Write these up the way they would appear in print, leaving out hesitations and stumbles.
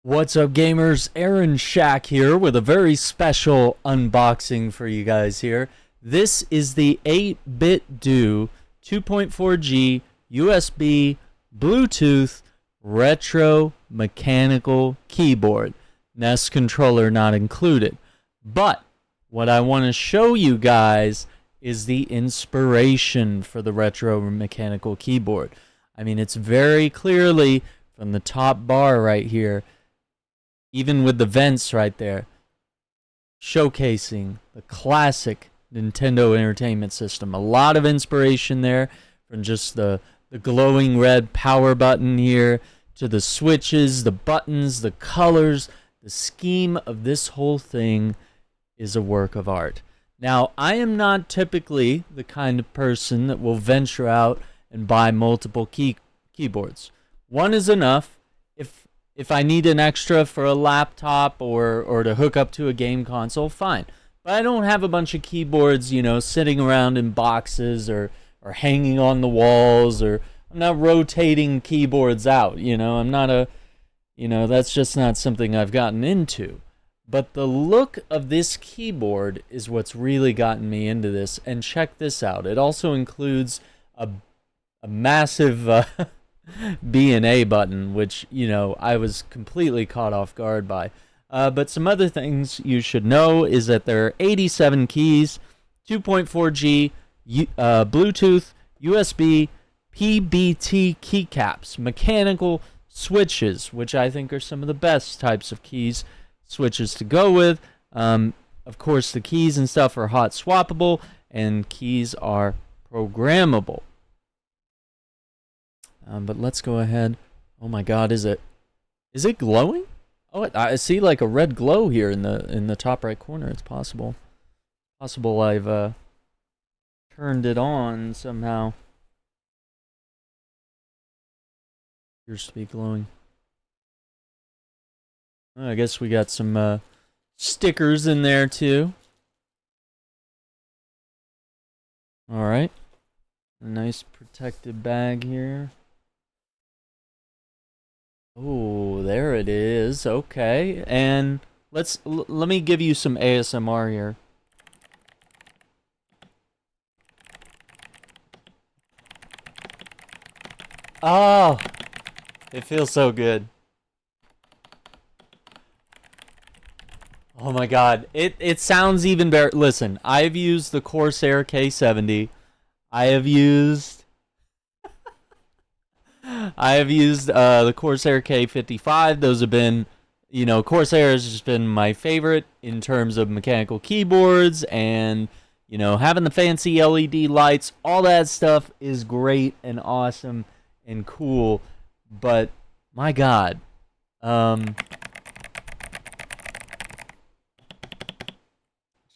What's up, gamers? Aaron Shack here with a very special unboxing for you guys here. This is the 8bitdo 2.4G USB Bluetooth retro mechanical keyboard. NES controller not included. But what I want to show you guys is the inspiration for the retro mechanical keyboard. I mean, it's very clearly from the top bar right here, even with the vents right there, showcasing the classic Nintendo Entertainment System. A lot of inspiration there, from just the glowing red power button here, to the switches, the buttons, the colors. The scheme of this whole thing is a work of art. Now, I am not typically the kind of person that will venture out and buy multiple keyboards. One is enough. If I need an extra for a laptop or to hook up to a game console, fine. But I don't have a bunch of keyboards, sitting around in boxes or hanging on the walls, or I'm not rotating keyboards out, I'm not that's just not something I've gotten into. But the look of this keyboard is what's really gotten me into this. And check this out. It also includes a massive B and A button, which, I was completely caught off guard by. But some other things you should know is that there are 87 keys, 2.4G, Bluetooth, USB, PBT keycaps, mechanical switches, which I think are some of the best types of switches to go with. Of course, the keys and stuff are hot swappable, and keys are programmable. But let's go ahead. Oh my God, is it glowing? Oh, I see like a red glow here in the top right corner. It's possible I've turned it on somehow. Appears to be glowing. Oh, I guess we got some stickers in there too. All right, a nice protected bag here. Oh, there it is. Okay, and let me give you some ASMR here. Oh, it feels so good. Oh my God, it sounds even better. Listen, I've used the Corsair K70. I have used the Corsair K55. Those have been, Corsair has just been my favorite in terms of mechanical keyboards, and, having the fancy LED lights, all that stuff is great and awesome and cool. But my God,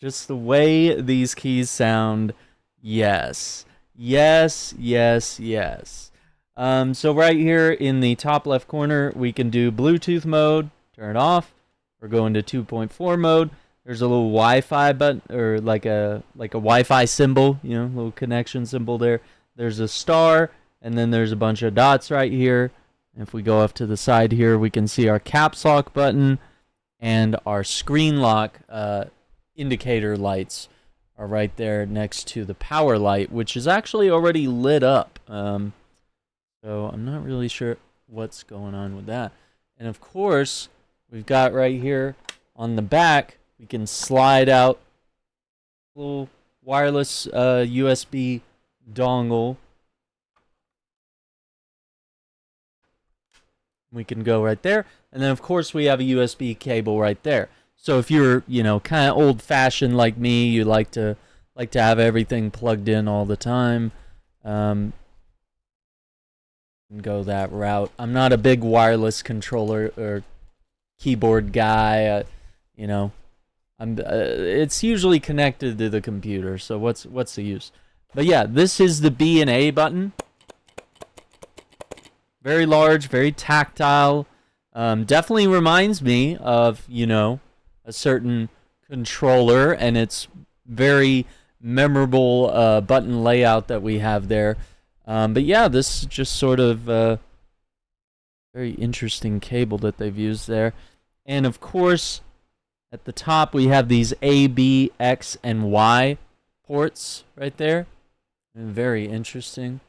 just the way these keys sound, yes. So right here in the top left corner, we can do Bluetooth mode, turn it off. We're going to 2.4 mode. There's a little Wi-Fi button, or like a Wi-Fi symbol, little connection symbol there. There's a star, and then there's a bunch of dots right here. And if we go off to the side here, we can see our caps lock button and our screen lock indicator lights are right there next to the power light, which is actually already lit up. So I'm not really sure what's going on with that. And of course, we've got right here on the back, we can slide out a little wireless USB dongle. We can go right there. And then of course we have a USB cable right there. So if you're, kind of old-fashioned like me, you like to have everything plugged in all the time, and go that route. I'm not a big wireless controller or keyboard guy. It's usually connected to the computer. So what's the use? But yeah, this is the B and A button. Very large, very tactile. Definitely reminds me of a certain controller, and its very memorable button layout that we have there. But yeah, this just sort of Very interesting cable that they've used there. And of course, at the top we have these A, B, X, and Y ports right there. And very interesting.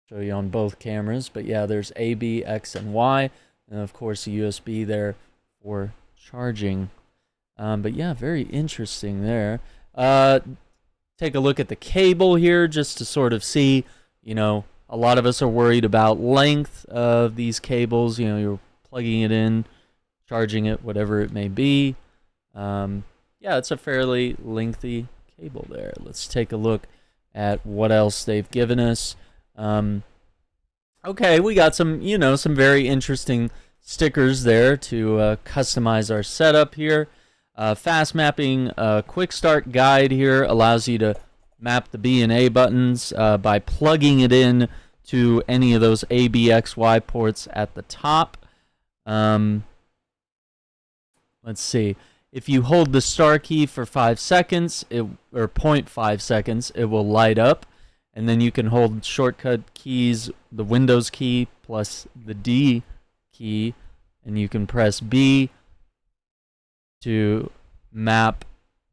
Show you on both cameras. But yeah, there's A, B, X, and Y. And of course a USB there for charging. But yeah, very interesting there. Take a look at the cable here just to sort of see, you know, a lot of us are worried about length of these cables. You know, you're plugging it in, charging it, whatever it may be. Yeah, it's a fairly lengthy cable there. Let's take a look at what else they've given us. Okay, we got some, you know, some very interesting stickers there to customize our setup here. Fast mapping quick start guide here allows you to map the B and A buttons by plugging it in to any of those A, B, X, Y ports at the top. Let's see. If you hold the star key for 5 seconds, or 0.5 seconds, it will light up. And then you can hold shortcut keys, the Windows key plus the D key, and you can press B to map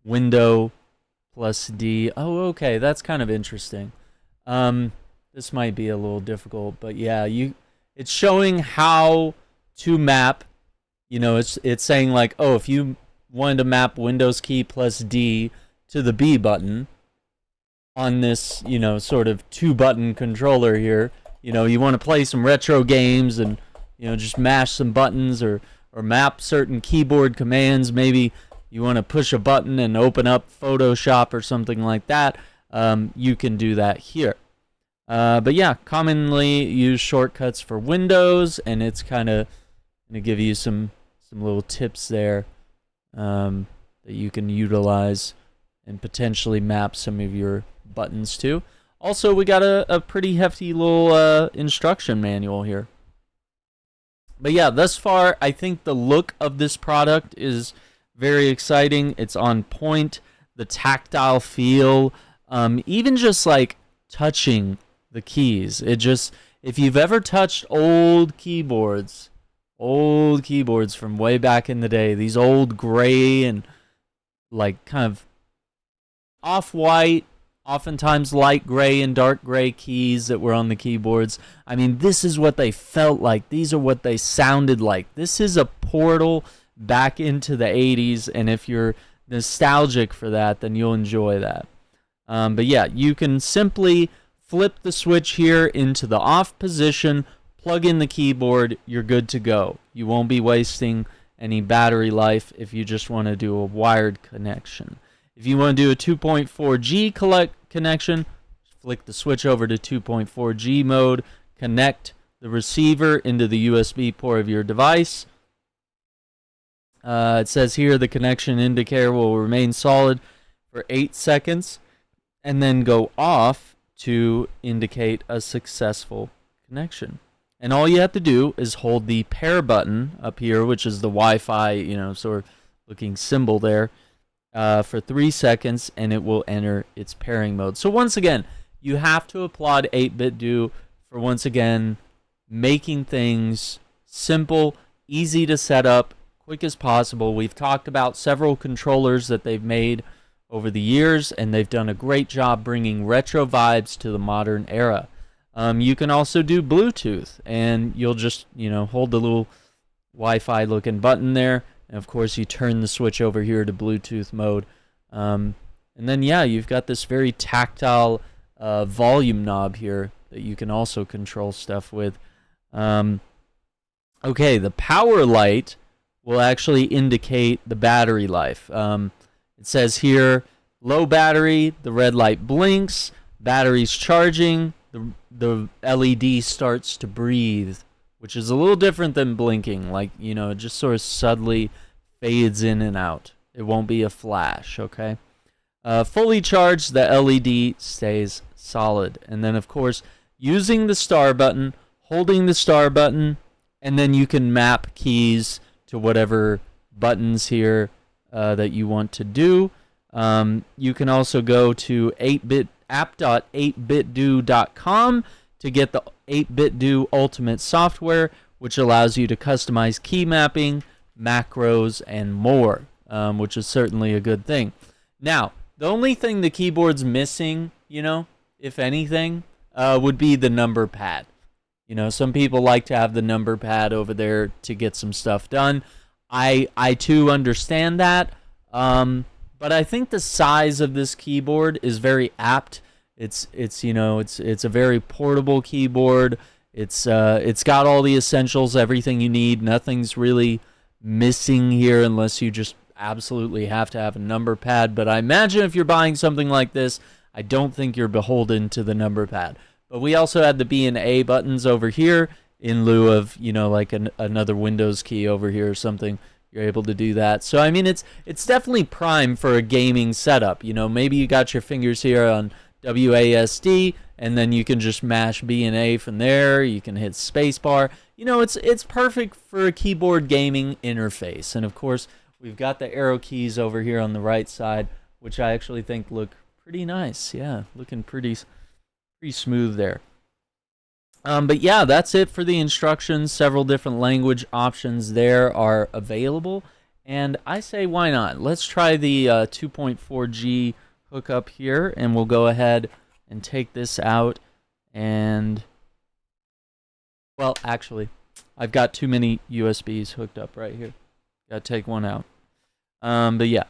window plus D. Oh, okay, that's kind of interesting. This might be a little difficult, but yeah, it's showing how to map. You know, it's saying like, oh, if you wanted to map Windows key plus D to the B button on this, you know, sort of 2-button controller here, you know, you want to play some retro games and, you know, just mash some buttons or map certain keyboard commands. Maybe you want to push a button and open up Photoshop or something like that. You can do that here. But yeah, commonly used shortcuts for Windows, and it's kind of going to give you some little tips there that you can utilize and potentially map some of your buttons to. Also, we got a pretty hefty little instruction manual here. But yeah, thus far, I think the look of this product is very exciting. It's on point. The tactile feel, even just like touching the keys. If you've ever touched old keyboards from way back in the day, these old gray and like kind of off-white, oftentimes light gray and dark gray keys that were on the keyboards. I mean, this is what they felt like. These are what they sounded like. This is a portal back into the 80s, and if you're nostalgic for that, then you'll enjoy that. But yeah, you can simply flip the switch here into the off position, plug in the keyboard, you're good to go. You won't be wasting any battery life if you just want to do a wired connection. If you want to do a 2.4G connection, flick the switch over to 2.4G mode, connect the receiver into the USB port of your device. It says here the connection indicator will remain solid for 8 seconds and then go off to indicate a successful connection. And all you have to do is hold the pair button up here, which is the Wi-Fi, you know, sort of looking symbol there, for 3 seconds, and it will enter its pairing mode. So once again, you have to applaud 8bitdo for once again making things simple, easy to set up, quick as possible. We've talked about several controllers that they've made over the years, and they've done a great job bringing retro vibes to the modern era. You can also do Bluetooth, and you'll just, you know, hold the little Wi-Fi looking button there, and of course you turn the switch over here to Bluetooth mode. And then yeah, you've got this very tactile volume knob here that you can also control stuff with. Okay, the power light will actually indicate the battery life. It says here, low battery, the red light blinks, battery's charging, the LED starts to breathe, which is a little different than blinking. Like, you know, it just sort of subtly fades in and out. It won't be a flash, okay? Fully charged, the LED stays solid. And then, of course, using the star button, holding the star button, and then you can map keys to whatever buttons here that you want to do. You can also go to app.8bitdo.com to get the 8bitdo Ultimate software, which allows you to customize key mapping, macros, and more, which is certainly a good thing. Now, the only thing the keyboard's missing, if anything, would be the number pad. Some people like to have the number pad over there to get some stuff done. I too understand that, but I think the size of this keyboard is very apt. It's a very portable keyboard. It's got all the essentials, everything you need. Nothing's really missing here unless you just absolutely have to have a number pad. But I imagine if you're buying something like this, I don't think you're beholden to the number pad. But we also had the B and A buttons over here in lieu of, like another Windows key over here or something. You're able to do that. So, I mean, it's definitely prime for a gaming setup. Maybe you got your fingers here on WASD, and then you can just mash B and A from there. You can hit spacebar. It's perfect for a keyboard gaming interface. And, of course, we've got the arrow keys over here on the right side, which I actually think look pretty nice. Yeah, looking pretty smooth there. But yeah, that's it for the instructions. Several different language options there are available. And I say, why not? Let's try the 2.4G hookup here, and we'll go ahead and take this out. And, well, actually, I've got too many USBs hooked up right here. Got to take one out. But yeah,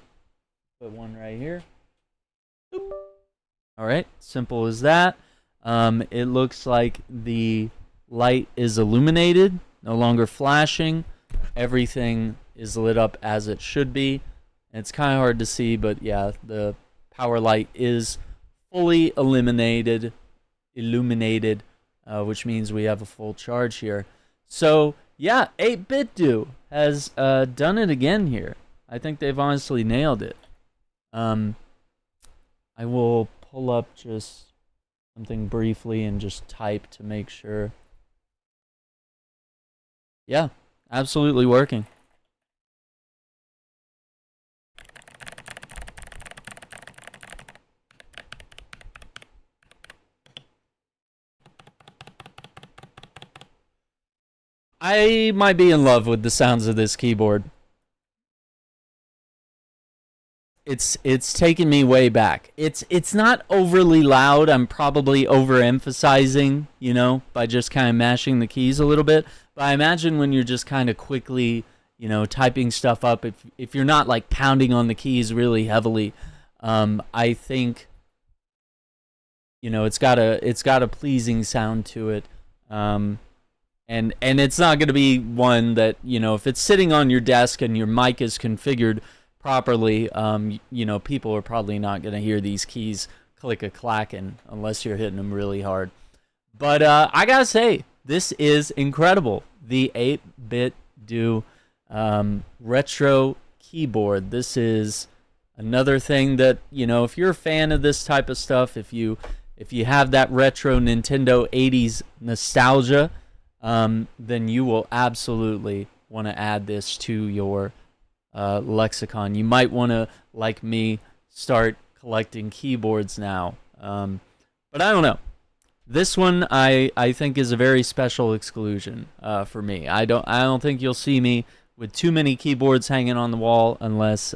put one right here. Boop. All right, simple as that. It looks like the light is illuminated, no longer flashing. Everything is lit up as it should be. It's kind of hard to see, but yeah, the power light is fully illuminated, which means we have a full charge here. So yeah, 8bitdo has done it again here. I think they've honestly nailed it. I will pull up just something briefly and just type to make sure. Yeah, absolutely working. I might be in love with the sounds of this keyboard. It's taken me way back. It's not overly loud. I'm probably overemphasizing, by just kind of mashing the keys a little bit. But I imagine when you're just kind of quickly, typing stuff up, if you're not like pounding on the keys really heavily, I think, it's got a pleasing sound to it. And it's not going to be one that, if it's sitting on your desk and your mic is configured properly, people are probably not going to hear these keys click-a-clacking unless you're hitting them really hard. But I gotta say, this is incredible. The 8bitdo retro keyboard. This is another thing that, if you're a fan of this type of stuff, if you have that retro Nintendo 80s nostalgia, then you will absolutely want to add this to your lexicon. You might want to, like me, start collecting keyboards now. But I don't know. This one I think is a very special exclusion for me. I don't think you'll see me with too many keyboards hanging on the wall unless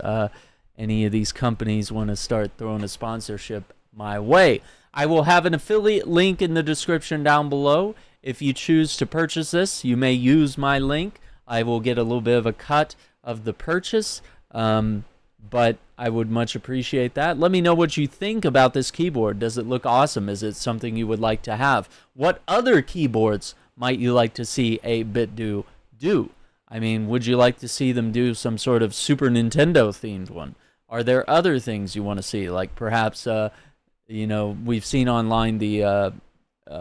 any of these companies want to start throwing a sponsorship my way. I will have an affiliate link in the description down below. If you choose to purchase this, you may use my link. I will get a little bit of a cut of the purchase, but I would much appreciate that. Let me know what you think about this keyboard. Does it look awesome? Is it something you would like to have? What other keyboards might you like to see 8bitdo do? I mean, would you like to see them do some sort of Super Nintendo themed one? Are there other things you want to see? Like perhaps, we've seen online the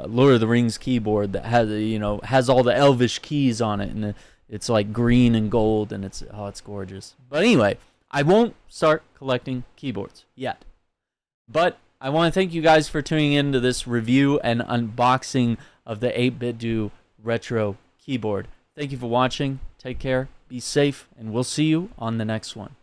Lord of the Rings keyboard that has all the elvish keys on it, and it's like green and gold, and it's gorgeous. But anyway, I won't start collecting keyboards yet. But I want to thank you guys for tuning into this review and unboxing of the 8bitdo retro keyboard. Thank you for watching. Take care, be safe, and we'll see you on the next one.